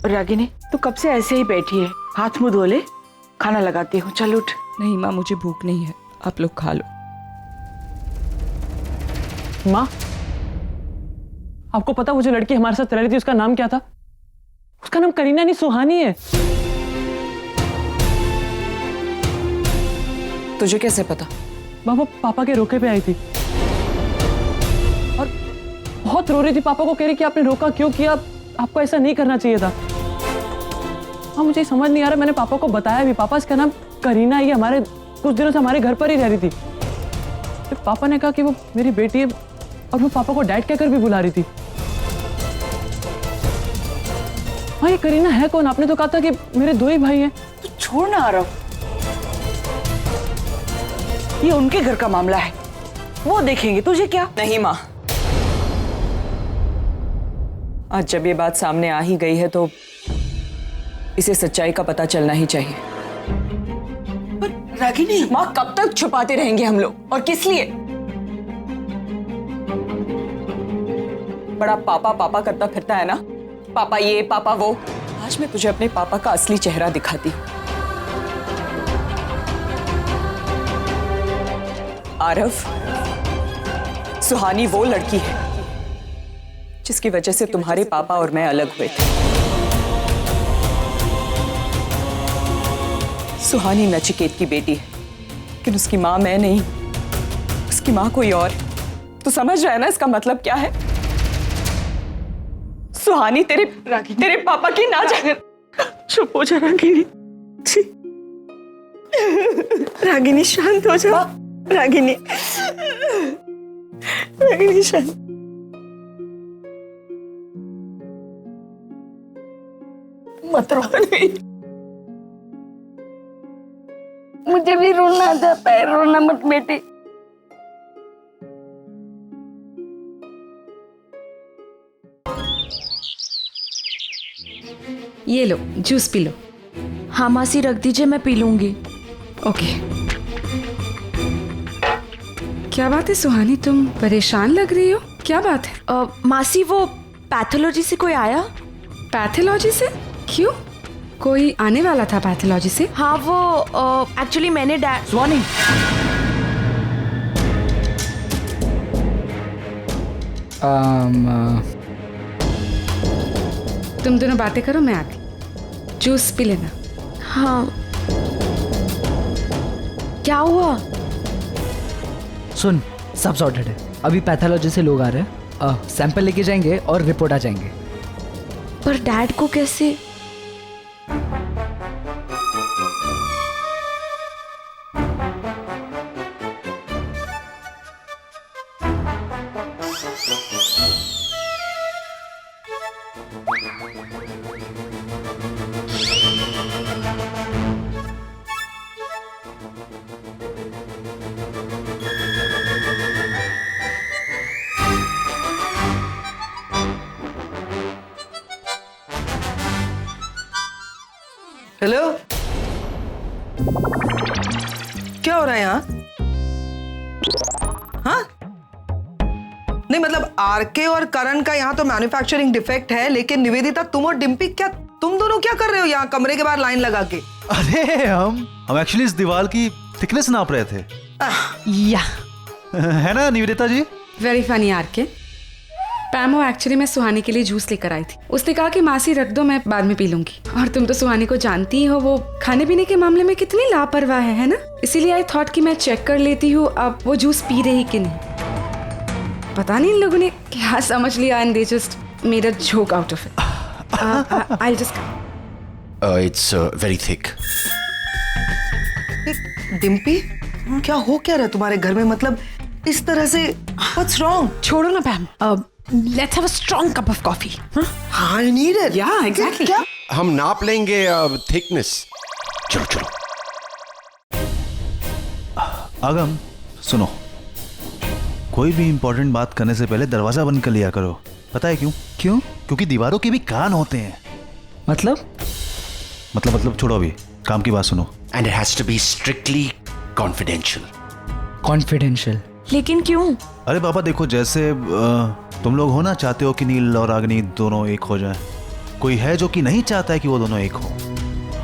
रागिनी, तू कब से ऐसे ही बैठी है? हाथ मुंह धो ले, खाना लगाती हूँ। चल उठ। नहीं माँ, मुझे भूख नहीं है, आप लोग खा लो। माँ, आपको पता वो जो लड़की हमारे साथ रह रही थी उसका नाम क्या था? उसका नाम करीना नहीं, सुहानी है। तुझे कैसे पता? वो पापा के रोके पे आई थी और बहुत रो रही थी, पापा को कह रही कि आपने रोका क्यों किया, आपको ऐसा नहीं करना चाहिए था। हाँ, मुझे समझ नहीं आ रहा, मैंने पापा को बताया भी, पापा इसका नाम करीना, ये हमारे कुछ दिनों से हमारे घर पर ही रह रही थी। फिर पापा ने कहा कि वो मेरी बेटी है और वो पापा को डैड कहकर भी बुला रही थी। हाँ, ये करीना है कौन? आपने तो कहा था कि मेरे 2 ही भाई हैं। तू छोड़ ना आ रहा, ये उनके घर का मामला है, वो देखेंगे, तुझे क्या? नहीं माँ, आज जब ये बात सामने आ ही गई है तो इसे सच्चाई का पता चलना ही चाहिए। पर रागिनी, माँ, कब तक छुपाते रहेंगे हम लोग, और किस लिए? बड़ा पापा पापा करता फिरता है ना, पापा ये पापा वो। आज मैं तुझे अपने पापा का असली चेहरा दिखाती हूँ। आरव, सुहानी वो लड़की है जिसकी वजह से तुम्हारे पापा और मैं अलग हुए थे। सुहानी नचिकेत की बेटी है, लेकिन उसकी माँ मैं नहीं, उसकी माँ कोई और। तू समझ रहा है ना इसका मतलब क्या है? सुहानी तेरे पापा की ना जाने। चुप हो जा रागिनी। रागिनी शांत हो जा। रागिनी, रागिनी शांत। मत रो। मुझे भी रोना आ जाता है, रोना मत बेटी। ये लो, जूस पी लो। हाँ मासी, रख दीजिए, मैं पी लूंगी। ओके। क्या बात है सुहानी, तुम परेशान लग रही हो, क्या बात है? मासी, वो पैथोलॉजी से कोई आया? पैथोलॉजी से? क्यों, कोई आने वाला था पैथोलॉजी से? हाँ, वो एक्चुअली मैंने सुहानी, तुम दोनों बातें करो, मैं आती। जूस पी लेना। हाँ, क्या हुआ? सुन, सब सॉर्टेड है। अभी पैथोलॉजी से लोग आ रहे हैं, सैंपल लेके जाएंगे और रिपोर्ट आ जाएंगे। पर डैड को कैसे? हेलो, क्या हो रहा है यहाँ? हाँ, नहीं मतलब आरके और करण का यहाँ तो मैन्युफैक्चरिंग डिफेक्ट है, लेकिन निवेदिता, तुम और डिम्पी, क्या तुम दोनों क्या कर रहे हो यहाँ कमरे के बाहर लाइन लगा के? अरे हम एक्चुअली इस दीवार की थिकनेस नाप रहे थे। या है ना Nivedita ji? Very funny RK. Pammo, actually मैं सुहानी के लिए जूस लेकर आई थी। उसने कहा कि मासी रख दो, मैं बाद में पी लूंगी। और तुम तो सुहानी को जानती ही हो, वो खाने पीने के मामले में कितनी लापरवाह है ना? इसीलिए आई थॉट कि मैं चेक कर लेती हूँ अब वो जूस पी रही कि नहीं। पता नहीं इन लोगों ने क्या समझ लिया, and they just made a joke out of it. I will just it's very thick. Dimpy, क्या हो क्या रहा तुम्हारे घर में? मतलब इस तरह से व्हाट्स रॉन्ग? छोड़ो ना Pam, let's have a strong cup of coffee. हाँ, I need it. Yeah exactly. क्या? हम नाप लेंगे थिकनेस। चलो चलो। आगम, सुनो, कोई भी इंपॉर्टेंट बात करने से पहले दरवाजा बंद कर लिया करो। पता है क्यों? क्यों? क्योंकि दीवारों के भी कान होते हैं। मतलब छोड़ो, अभी काम की बात सुनो। And it has to be strictly confidential. Confidential? लेकिन क्यों? अरे पापा देखो, जैसे तुम लोग हो ना, चाहते हो कि नील और रागिनी दोनों एक हो जाए, कोई है जो कि नहीं चाहता है कि वो दोनों एक हो,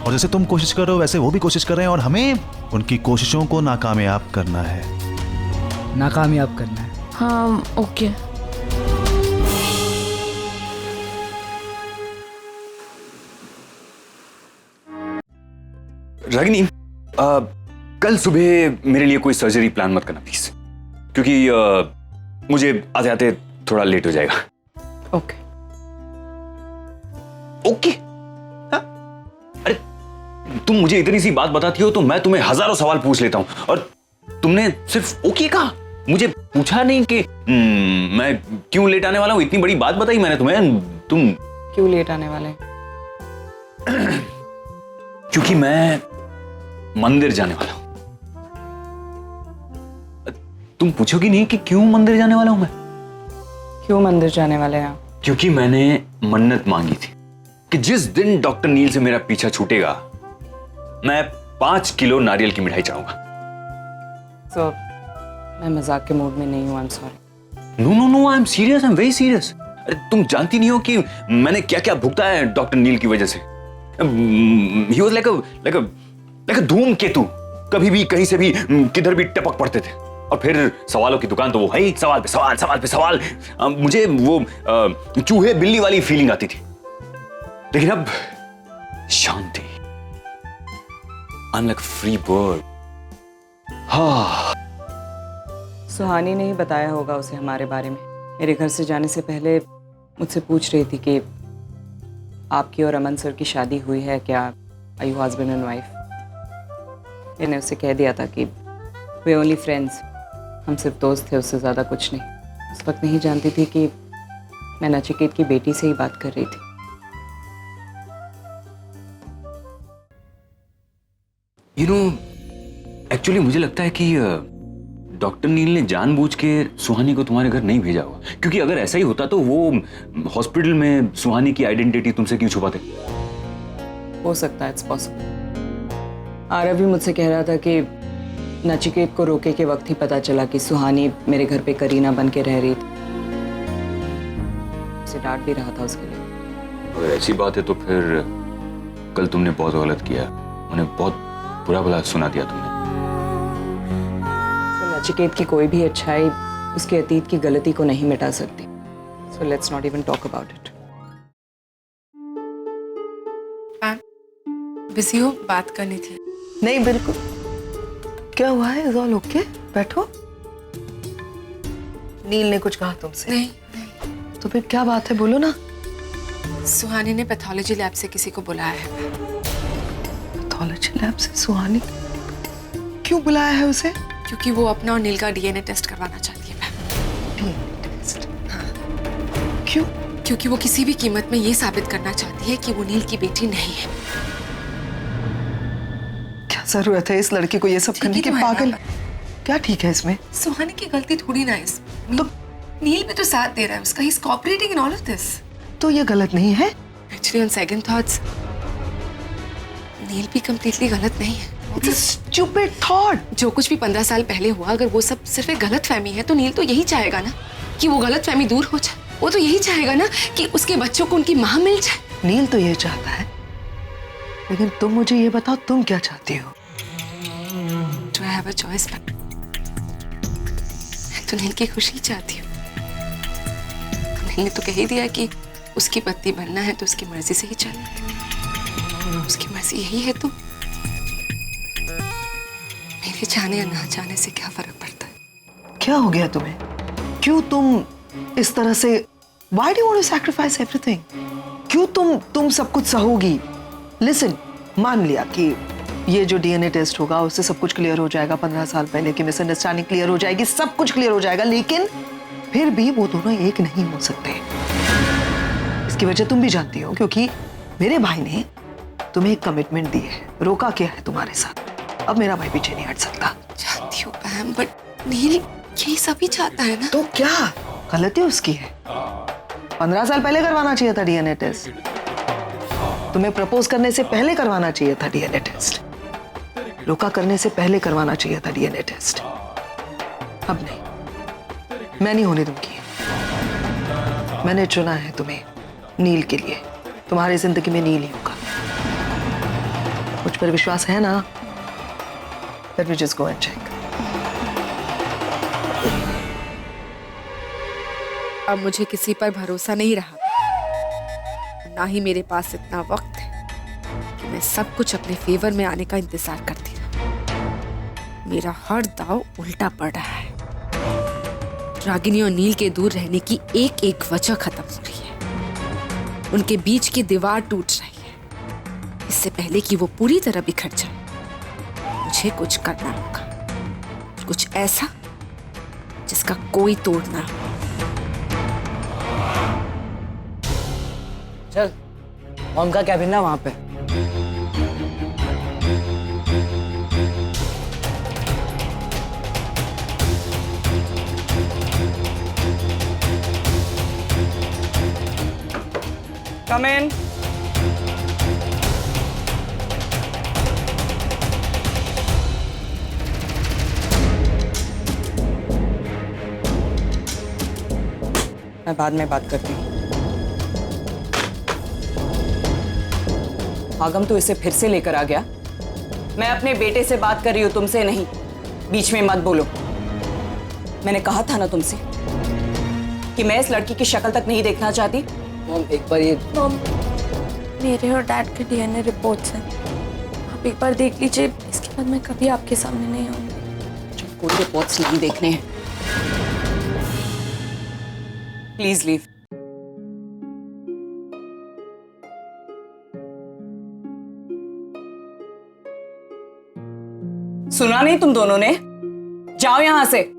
और जैसे तुम कोशिश कर रहे हो वैसे वो भी कोशिश कर रहे हैं, और हमें उनकी कोशिशों को नाकामयाब करना है। नाकामयाब करना है। हाँ ओके। रागिनी, कल सुबह मेरे लिए कोई सर्जरी प्लान मत करना प्लीज, क्योंकि मुझे आते आते थोड़ा लेट हो जाएगा। ओके। ओके? हाँ? अरे तुम मुझे इतनी सी बात बताती हो तो मैं तुम्हें हजारों सवाल पूछ लेता हूं, और तुमने सिर्फ ओके कहा, मुझे पूछा नहीं कि मैं क्यों लेट आने वाला हूं। इतनी बड़ी बात बताई मैंने तुम्हें, तुम क्यों लेट आने वाले हैं? क्योंकि मैं मंदिर जाने वाला हूं। तुम पूछोगी नहीं कि क्यों मंदिर जाने वाला हूं मैं? क्यों मंदिर जाने वाले हैं आप? क्योंकि मैंने मन्नत मांगी थी कि जिस दिन डॉक्टर नील से मेरा पीछा छूटेगा मैं 5 किलो नारियल की मिठाई चाहूंगा। So, मैं मजाक के मूड में नहीं हूं, I am sorry. No no no, I am serious, I am very serious. अरे तुम जानती नहीं हो कि मैंने क्या क्या भुगता है डॉक्टर नील की वजह से। ही वाज लाइक अ धूमकेतु, कभी भी कहीं से भी किधर भी टपक पड़ते थे, और फिर सवालों की दुकान तो वो है ही, सवाल पे सवाल, सवाल पे सवाल। मुझे वो चूहे बिल्ली वाली फीलिंग आती थी, लेकिन अब Shanti, I am like free bird. हाँ, सुहानी ने ही बताया होगा उसे हमारे बारे में। मेरे घर से जाने से पहले मुझसे पूछ रही थी कि आपकी और अमन सर की शादी हुई है क्या, are you husband and wife. मैंने उससे कह दिया था कि वे ओनली फ्रेंड्स, हम सिर्फ दोस्त थे, उससे ज़्यादा कुछ नहीं। उस वक्त नहीं जानती थी कि मैं नचिकेत की बेटी से ही बात कर रही थी। यू नो, एक्चुअली मुझे लगता है कि डॉक्टर नील ने जानबूझ के सुहानी को तुम्हारे घर नहीं भेजा होगा, क्योंकि अगर ऐसा ही होता तो वो हॉस्पिटल में सुहानी की आइडेंटिटी तुमसे क्यों छुपाते? हो सकता है, इट्स पॉसिबल। आरव भी मुझसे कह रहा था कि नचिकेत को रोके के वक्त ही पता चला कि सुहानी मेरे घर पे करीना बन के रह रही थी। उसे डांट भी रहा था उसके लिए। अगर ऐसी बात है तो फिर कल तुमने बहुत गलत किया, उन्हें बहुत बुरा भला सुना दिया तुमने। तो नचिकेत की कोई भी अच्छाई उसके अतीत की गलती को नहीं मिटा सकती। So let's not even talk about it. Busy हो? बात करनी थी। नहीं बिल्कुल। क्या हुआ है? Is all okay? बैठो। नील ने कुछ कहा तुमसे? नहीं। तो फिर क्या बात है, बोलो ना। सुहानी ने पैथोलॉजी लैब से किसी को बुलाया है। पैथोलॉजी लैब से सुहानी? क्यों बुलाया है उसे? क्योंकि वो अपना और नील का डीएनए टेस्ट करवाना चाहती है। DNA test? हाँ। क्यों? क्योंकि वो किसी भी कीमत में ये साबित करना चाहती है कि वो नील की बेटी नहीं है। क्या जरूरत है इस लड़की को ये सब करने की? पागल। क्या ठीक है इसमें? सुहानी की गलती थोड़ी ना है इसमें। तो नील भी तो साथ दे रहा है उसका, he is cooperating in all of this. तो ये गलत नहीं है? एक्चुअली ऑन सेकंड थॉट्स नील भी कंप्लीटली गलत नहीं है। It's a stupid thought. जो कुछ भी 15 साल पहले हुआ, अगर वो सब सिर्फ एक गलतफहमी है तो नील तो यही चाहेगा ना कि वो गलतफहमी दूर हो जाए। वो तो यही चाहेगा ना कि उसके बच्चों को उनकी माँ मिल जाए। नील तो ये चाहता है, लेकिन तुम मुझे ये बताओ तुम क्या चाहती हो? Do I have a choice? मैं तो नील की खुशी चाहती हूँ। नील ने तो कह ही दिया कि उसकी पत्नी बनना है तो उसकी मर्जी से ही चले। उसकी मर्जी यही है तो मेरे जाने या ना जाने से क्या फर्क पड़ता है? क्या हो गया तुम्हें? क्यों तुम इस तरह से? Why do you want to sacrifice everything? क्यों तुम सब कुछ सहोगी? Listen, मान लिया कि ये जो डीएनए टेस्ट होगा उससे सब कुछ क्लियर हो जाएगा, 15 साल पहले की मिसअंडरस्टैंडिंग क्लियर हो जाएगी, सब कुछ क्लियर हो जाएगा, लेकिन फिर भी वो दोनों एक नहीं हो सकते। इसकी वजह तुम भी जानती हो, क्योंकि मेरे भाई ने तुम्हें एक कमिटमेंट दी है, रोका क्या है तुम्हारे साथ। अब मेरा भाई पीछे नहीं हट सकता। जानती हूँ पैम, बट नील यही सभी चाहता है ना। तो क्या गलती उसकी है? 15 साल पहले करवाना चाहिए था डीएनए टेस्ट। तुम्हें प्रपोज करने से पहले करवाना चाहिए था डीएनए टेस्ट। रोका करने से पहले करवाना चाहिए था डीएनए टेस्ट। अब नहीं, मैं नहीं होने दूंगी। मैंने चुना है तुम्हें नील के लिए, तुम्हारी जिंदगी में नील ही होगा। मुझ पर विश्वास है ना? Let me just go and check. अब मुझे किसी पर भरोसा नहीं रहा, ना ही मेरे पास इतना वक्त है कि मैं सब कुछ अपने फेवर में आने का इंतजार करती रहूं। मेरा हर दाव उल्टा पड़ रहा है। रागिनी और नील के दूर रहने की एक एक वजह खत्म हो रही है। उनके बीच की दीवार टूट रही है। इससे पहले कि वो पूरी तरह बिखर जाए, मुझे कुछ करना होगा, कुछ ऐसा जिसका कोई तोड़ ना हो। चल, मॉम का कैबिन ना वहां पे। Come in. मैं बाद में बात करती हूँ। आगम तो इसे फिर से लेकर आ गया। मैं अपने बेटे से बात कर रही हूँ, तुमसे नहीं। बीच में मत बोलो। मैंने कहा था ना तुमसे कि मैं इस लड़की की शक्ल तक नहीं देखना चाहती। मॉम एक बार ये मॉम, मेरे और डैड के डीएनए रिपोर्ट्स हैं, आप एक बार देख लीजिए। इसके बाद मैं कभी आपके सामने नहीं आऊंगी। कोई रिपोर्ट्स नहीं देखने हैं। Please leave. सुना नहीं तुम दोनों ने? जाओ यहां से।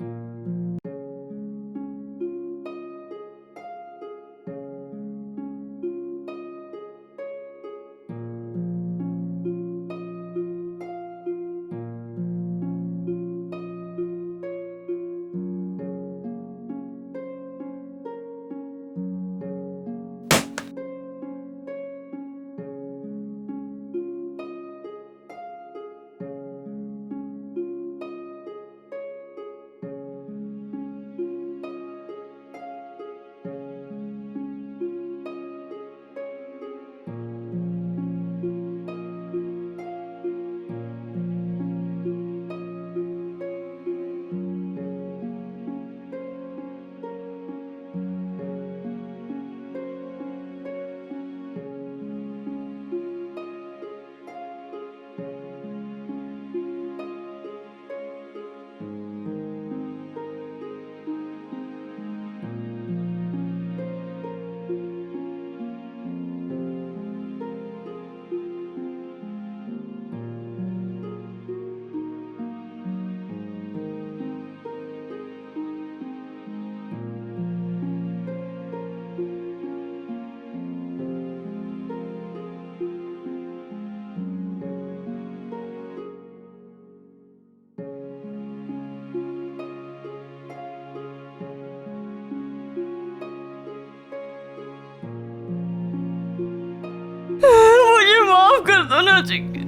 मुझे माफ कर दो ना चिकी।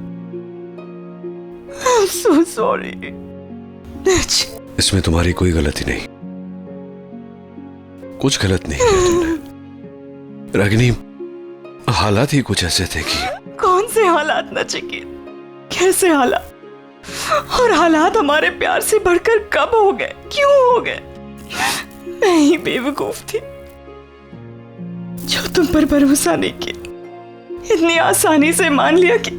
I'm so sorry। इसमें तुम्हारी कोई गलती नहीं, कुछ गलत नहीं किया तुमने। रागिनी, हालात ही कुछ ऐसे थे कि कौन से हालात नचिकेत? कैसे हालात? और हालात हमारे प्यार से बढ़कर कब हो गए? क्यों हो गए? मैं ही बेवकूफ थी जो तुम पर भरोसा नहीं किया। इतनी आसानी से मान लिया कि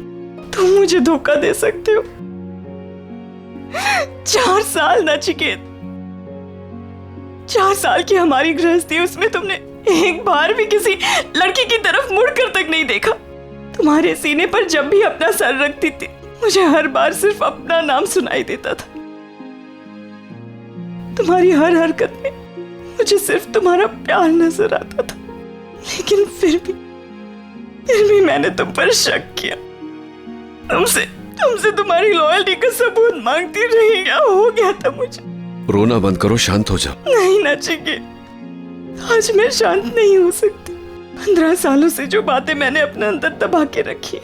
तुम मुझे धोखा दे सकते हो। 4 साल नचिकेत, 4 साल की हमारी गृहस्थी, उसमें तुमने एक बार भी किसी लड़की की तरफ मुड़कर तक नहीं देखा। तुम्हारे सीने पर जब भी अपना सर रखती थी, मुझे हर बार सिर्फ अपना नाम सुनाई देता था। तुम्हारी हर हरकत में मुझे सिर्फ तुम्हारा प्यार नजर आता था। लेकिन फिर भी मैंने तुम पर शक किया। तुमसे तुम्हारी लॉयल्टी का सबूत मांगती रही। क्या हो गया था मुझे? रोना बंद करो, शांत हो जाओ। नहीं नचिकेत, आज मैं शांत नहीं हो सकती। 15 सालों से जो बातें मैंने अपने अंदर दबा के रखी है,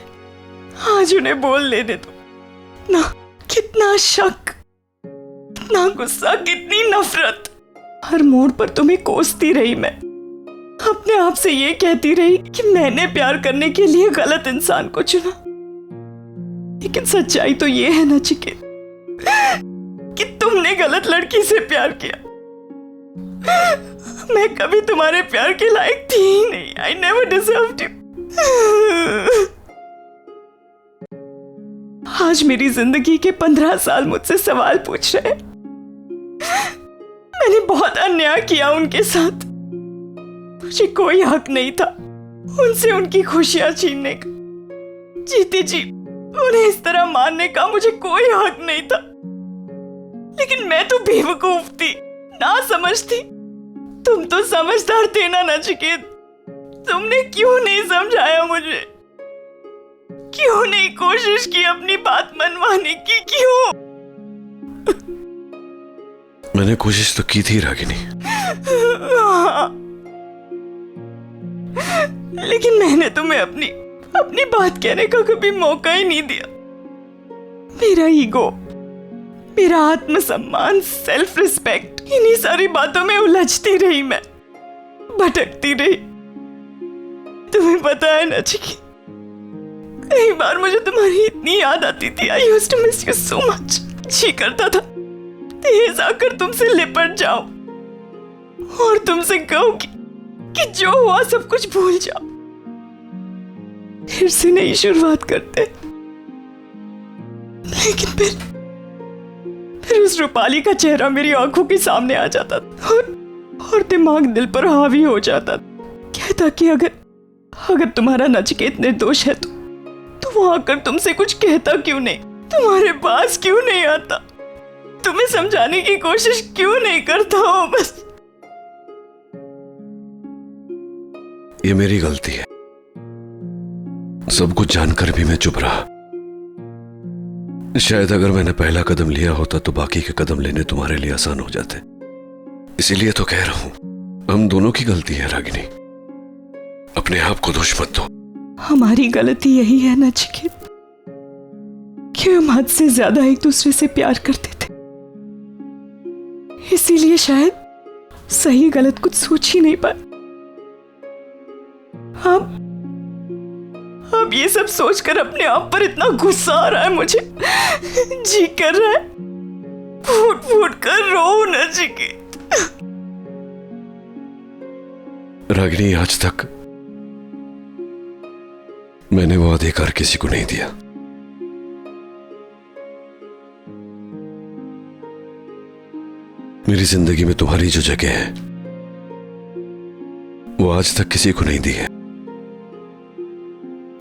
आज उन्हें बोल लेने दो ना। कितना शक, कितना गुस्सा, कितनी नफरत, हर मोड़ पर तुम्हें कोसती रही मैं। अपने आप से ये कहती रही कि मैंने प्यार करने के लिए गलत इंसान को चुना। लेकिन सच्चाई तो ये है ना चिके कि तुमने गलत लड़की से प्यार किया। मैं कभी तुम्हारे प्यार के लायक थी ही नहीं। I never deserved you. आज मेरी जिंदगी के 15 साल मुझसे सवाल पूछ रहे हैं। मैंने बहुत अन्याय किया उनके साथ। मुझे कोई हक नहीं था उनसे उनकी खुशियां छीनने का। जीते जी उन्हें इस तरह मारने का मुझे कोई हक नहीं था। लेकिन मैं तो बेवकूफ थी, ना समझती। तुम तो समझदार थे ना नचिकेत। तुमने क्यों नहीं समझाया मुझे? क्यों नहीं कोशिश की अपनी बात मनवाने की? क्यों? मैंने कोशिश तो की थी रागिनी। लेकिन मैंने तुम्हें अपनी बात कहने का कभी मौका ही नहीं दिया। मेरा ईगो, मेरा आत्मसम्मान, सेल्फ रिस्पेक्ट, इन्हीं सारी बातों में उलझती रही मैं, भटकती रही। तुम्हें पता है ना चिकी, कई बार मुझे तुम्हारी इतनी याद आती थी। I used to miss you so much. जी करता था तेज आकर तुमसे लिपट जाऊं और तुमसे कहूं कि जो हुआ सब कुछ भूल जाओ, फिर से नई शुरुआत करते। लेकिन फिर उस रूपाली का चेहरा मेरी आंखों के सामने आ जाता था और दिमाग दिल पर हावी हो जाता। कहता कि अगर तुम्हारा नचिकेत निर्दोष है तो वो आकर तुमसे कुछ कहता क्यों नहीं? तुम्हारे पास क्यों नहीं आता? तुम्हें समझाने की कोशिश क्यों नहीं करता हो? बस ये मेरी गलती है। सब कुछ जानकर भी मैं चुप रहा। शायद अगर मैंने पहला कदम लिया होता तो बाकी के कदम लेने तुम्हारे लिए आसान हो जाते। इसीलिए तो कह रहा हूं, हम दोनों की गलती है रागिनी। अपने आप को दोष मत दो। हमारी गलती यही है नचिकेत कि हम हद से ज्यादा एक दूसरे से प्यार करते थे। इसीलिए शायद सही गलत कुछ सोच ही नहीं पाए। अब ये सब सोचकर अपने आप पर इतना गुस्सा आ रहा है मुझे। जी कर रहा है फूट फूट कर रो नचिकेत। रागिनी, आज तक मैंने वो अधिकार किसी को नहीं दिया। मेरी जिंदगी में तुम्हारी जो जगह है वो आज तक किसी को नहीं दी है।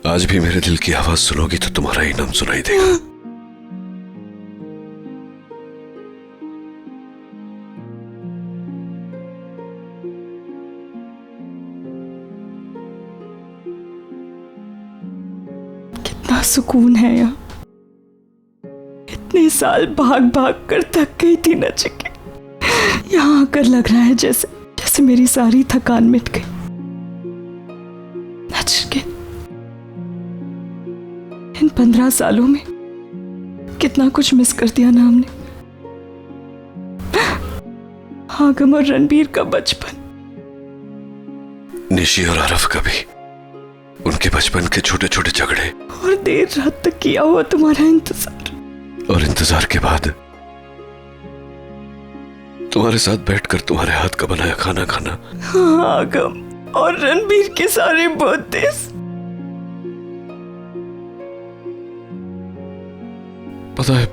आज भी मेरे दिल की आवाज सुनोगी तो तुम्हारा ही नाम सुनाई देगा। कितना सुकून है यहाँ। इतने साल भाग भाग कर थक गई थी नचिकेत। यहाँ आकर लग रहा है जैसे मेरी सारी थकान मिट गई। नचिकेत, इन 15 सालों में कितना कुछ मिस कर दिया ना हमने। आगम और रणबीर का बचपन, निशी और आरफ का भी, उनके बचपन के छोटे छोटे झगड़े, और देर रात तक किया हुआ तुम्हारा इंतजार, और इंतजार के बाद तुम्हारे साथ बैठकर तुम्हारे हाथ का बनाया खाना खाना। हाँ, आगम और रणबीर के सारे बर्थडेज। पता है,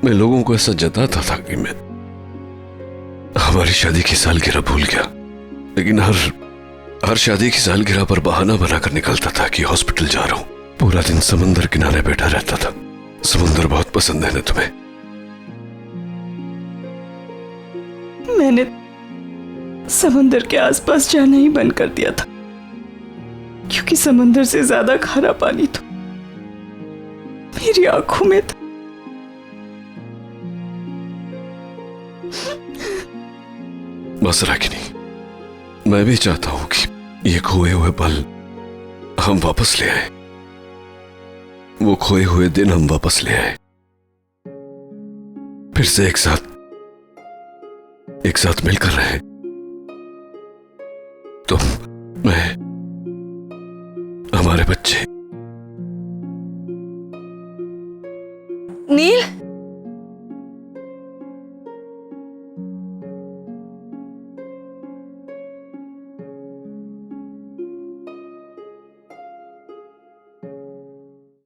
मैं लोगों को ऐसा जताता था कि मैं हमारी शादी की सालगिरह भूल गया, लेकिन हर शादी की सालगिरह पर बहाना बनाकर निकलता था कि हॉस्पिटल जा रहा हूं। पूरा दिन समंदर किनारे बैठा रहता था। समुंदर बहुत पसंद है ना तुम्हें? मैंने समंदर के आसपास जाना ही बंद कर दिया था, क्योंकि समंदर से ज्यादा खारा पानी तो मेरी आंखों में था। बस रागिनी, मैं भी चाहता हूं कि ये खोए हुए पल हम वापस ले आए, वो खोए हुए दिन हम वापस ले आए, फिर से एक साथ मिलकर रहे। तुम बच्चे। नील